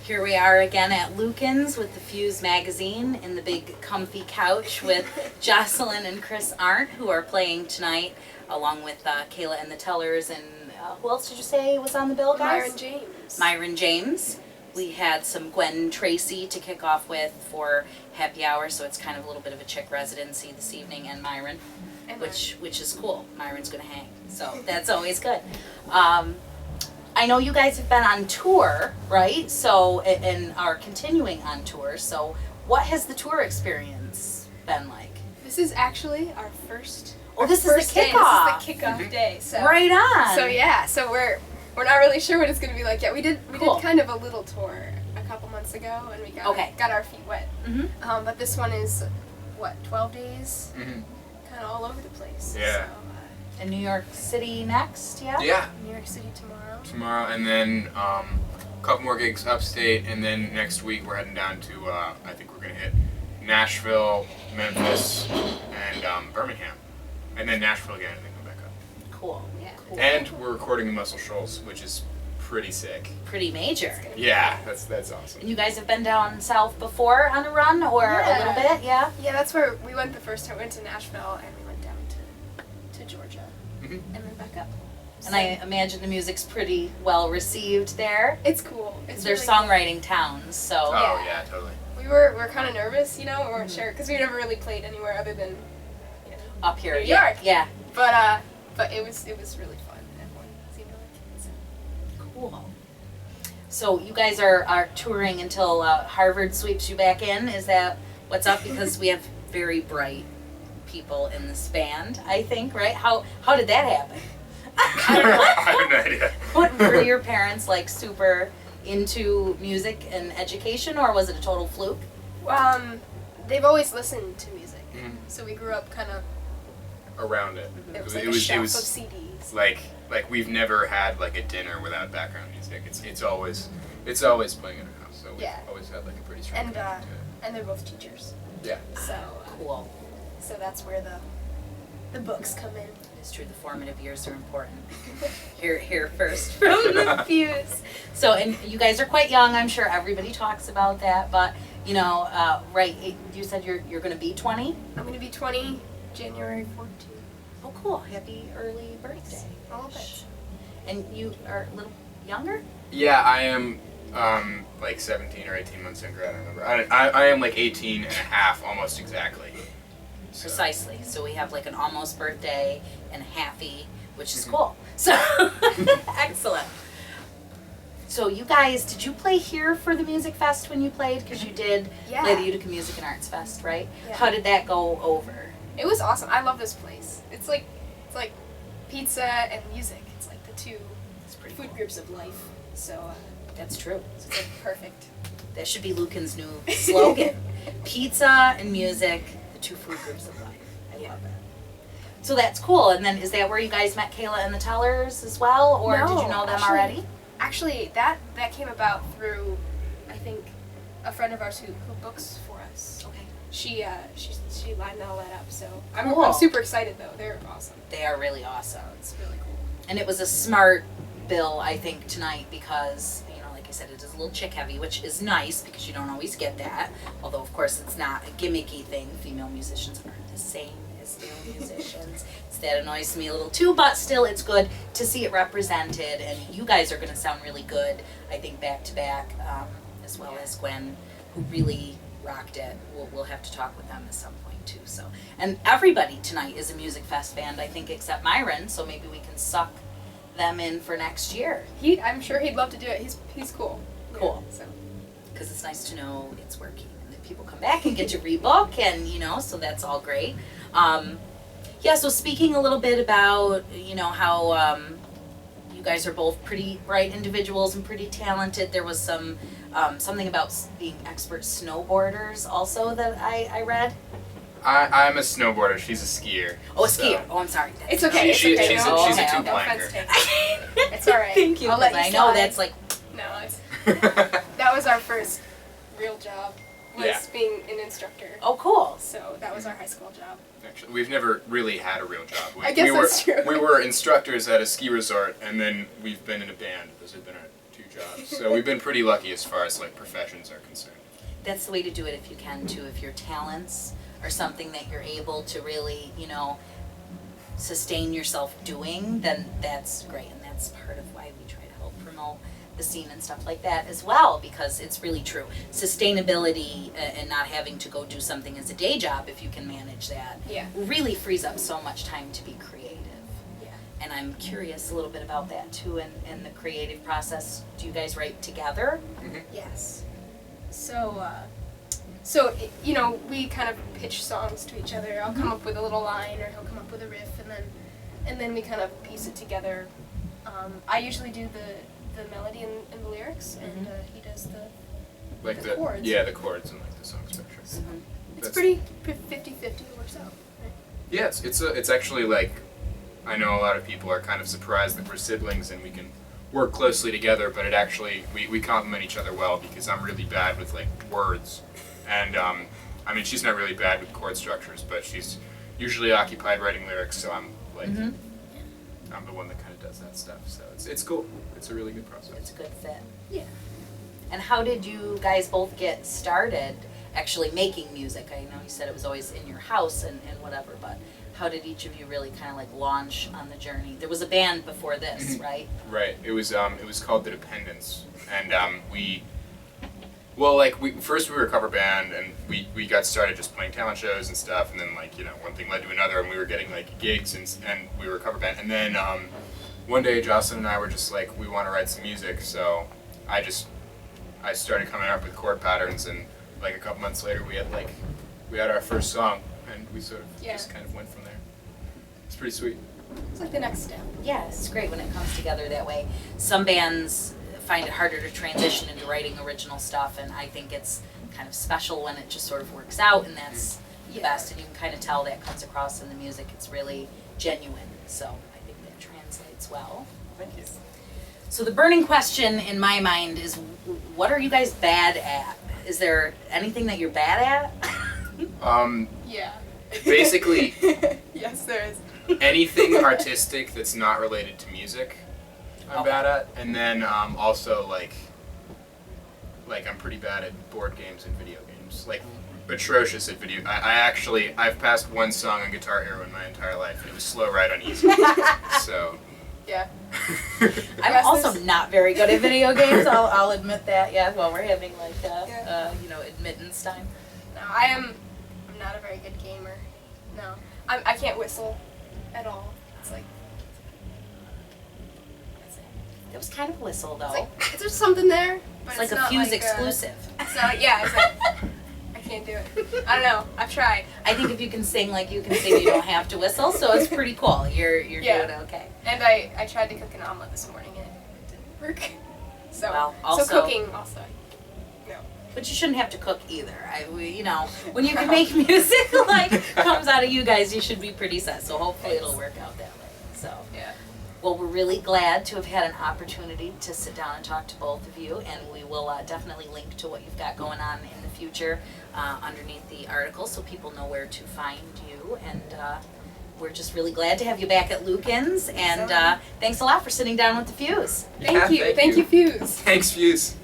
Here we are again at Lucan's with the Fuze magazine in the big comfy couch with Jocelyn and Chris Arndt, who are playing tonight, along with Kayla and the Tellers, and who else did you say was on the bill, guys? Myron James. Myron James. We had some Gwen Tracy to kick off with for happy hour, so it's kind of a little bit of a chick residency this evening, and Myron, which is cool. Myron's gonna hang, so that's always good. I know you guys have been on tour, right? So, and are continuing on tour. So, what has the tour experience been like? This is actually our first. Oh, this is the kickoff. This is the kickoff day. So right on. So yeah, so we're not really sure what it's going to be like yet. We did kind of a little tour a couple months ago, and we got our feet wet. Mm-hmm. But this one is 12 days, kind of all over the place. Yeah. So, in New York City next, yeah? Yeah. New York City Tomorrow, and then a couple more gigs upstate, and then next week we're heading down to, I think we're going to hit Nashville, Memphis, and Birmingham. And then Nashville again, and then come back up. Cool. Yeah. Cool. And we're recording in Muscle Shoals, which is pretty sick. Pretty major. Yeah, that's awesome. And you guys have been down south before on a run, or a little bit, yeah? Yeah, that's where we went the first time. We went to Nashville, and we went down to Georgia, and then back up. And I imagine the music's pretty well received there. It's cool. They're really songwriting towns, so. Oh yeah, totally. We were kind of nervous, we weren't sure, because we never really played anywhere other than up here, New York. Yeah. But it was really fun. Everyone seemed to like it. So. Cool. So you guys are touring until Harvard sweeps you back in. Is that what's up? Because we have very bright people in this band, I think, right? How did that happen? I have no idea. What were your parents like, super into music and education, or was it a total fluke? They've always listened to music, so we grew up kind of around it. It was like a shelf of CDs. Like we've never had like a dinner without background music. It's always playing in our house. So we've always had like a pretty strong connection to it. And they're both teachers. Yeah. So cool. So that's where the books come in. It's true, the formative years are important. Here first from the Fuze. So, and you guys are quite young. I'm sure everybody talks about that, but right? You said you're going to be 20. I'm going to be 20 January 14th. Oh, cool! Happy early birthday. A little bit. And you are a little younger? Yeah, I am. Like 17 or 18 months younger. I don't remember. I am like 18 and a half, almost exactly. Precisely. So we have like an almost birthday and a halfy, which is cool. So excellent. So you guys, did you play here for the Music Fest when you played? Because you did play the Utica Music and Arts Fest, right? Yeah. How did that go over? It was awesome. I love this place. It's like pizza and music. It's like the two food groups of life. So that's true. So it's like perfect. That should be Lucan's new slogan. Pizza and music. Two food groups of life. I love it. So that's cool. And then is that where you guys met Kayla and the Tellers as well, or did you know them already? Actually, that came about through, I think, a friend of ours who books for us. Okay. She lined all that up. So cool. I'm super excited though. They're awesome. They are really awesome. It's really cool. And it was a smart bill, I think, tonight because like I said, it is a little chick heavy, which is nice because you don't always get that. Although, of course, it's not a gimmicky thing. Female musicians aren't the same as male musicians. So that annoys me a little too, but still, it's good to see it represented. And you guys are going to sound really good, I think, back to back, as well as Gwen, who really rocked it. We'll have to talk with them at some point too. So, and everybody tonight is a Music Fest band, I think, except Myron. So maybe we can suck them in for next year. I'm sure he'd love to do it. He's cool. Cool. So, because it's nice to know it's working and that people come back and get to rebook, and so that's all great. So speaking a little bit about how you guys are both pretty bright individuals and pretty talented. There was some something about being expert snowboarders also that I read. I'm a snowboarder. She's a skier. Oh, a skier. Oh, I'm sorry. It's okay. She's okay. a two-planker. It's all right. Thank you. I know that's like. No, that was our first real job. Was being an instructor. Oh, cool. So that was our high school job. Actually, we've never really had a real job. I guess that's true. We were instructors at a ski resort, and then we've been in a band. Those have been our 2 jobs. So we've been pretty lucky as far as like professions are concerned. That's the way to do it if you can too. If your talents are something that you're able to really, you know, sustain yourself doing, then that's great. And that's part of why we try to help promote the scene and stuff like that as well, because it's really true. Sustainability and not having to go do something as a day job, if you can manage that, Yeah. really frees up so much time to be creative. Yeah. And I'm curious a little bit about that too, and the creative process. Do you guys write together? Yes. So, you know, we kind of pitch songs to each other. I'll come up with a little line, or he'll come up with a riff, and then we kind of piece it together. I usually do the melody and the lyrics, and he does the chords. Yeah, the chords and like the song structure. It's That's- pretty 50-50. It works out. Right? Yeah, it's actually like, I know a lot of people are kind of surprised that we're siblings and we can work closely together, but it actually, we complement each other well, because I'm really bad with like words, and I mean, she's not really bad with chord structures, but she's usually occupied writing lyrics, so I'm like, I'm the one that kind of does that stuff, so it's cool. It's a really good process. It's a good fit. Yeah. And how did you guys both get started actually making music? I know you said it was always in your house and whatever, but how did each of you really kind of like launch on the journey? There was a band before this, right? Right. It was called The Dependents, and we first we were a cover band, and we got started just playing talent shows and stuff, and then like, you know, one thing led to another, and we were getting like gigs, and we were a cover band, and then one day Jocelyn and I were just like, we want to write some music, so I started coming up with chord patterns, and like a couple months later we had our first song, and we sort of just kind of went from there. It's pretty sweet. It's like the next step. Yeah, it's great when it comes together that way. Some bands find it harder to transition into writing original stuff, and I think it's kind of special when it just sort of works out, and that's the best, and you can kind of tell that comes across in the music. It's really genuine, so I think that translates well. Thank you. So the burning question in my mind is, what are you guys bad at? Is there anything that you're bad at? Yeah. Basically, Yes, there is. anything artistic that's not related to music, I'm Okay. bad at. And then also like I'm pretty bad at board games and video games. Like atrocious at video. I've passed one song on Guitar Hero in my entire life, and it was Slow Ride on Easy. So. Yeah. I'm Yes, also there's- not very good at video games. I'll admit that. Yeah, well, we're having like Yeah. admittance time. No, I'm not a very good gamer. No. I can't whistle at all. It's like, that's it. It was kind of a whistle though. It's like, is there something there? But It's like a not Fuze like exclusive. It's not like, yeah, it's like, I can't do it. I don't know. I've tried. I think if you can sing like you can sing, you don't have to whistle. So it's pretty cool. You're Yeah. doing okay. And I tried to cook an omelet this morning and it didn't work. So, Well, also- so cooking also. No. But you shouldn't have to cook either. When you can make music like comes out of you guys, you should be pretty set. So hopefully it'll work out that way. So. Yeah. Well, we're really glad to have had an opportunity to sit down and talk to both of you, and we will definitely link to what you've got going on in the future underneath the article so people know where to find you. And we're just really glad to have you back at Lucan's, and thanks a lot for sitting down with the Fuse. Thank you. Thank you, Fuse. Thanks, Fuze.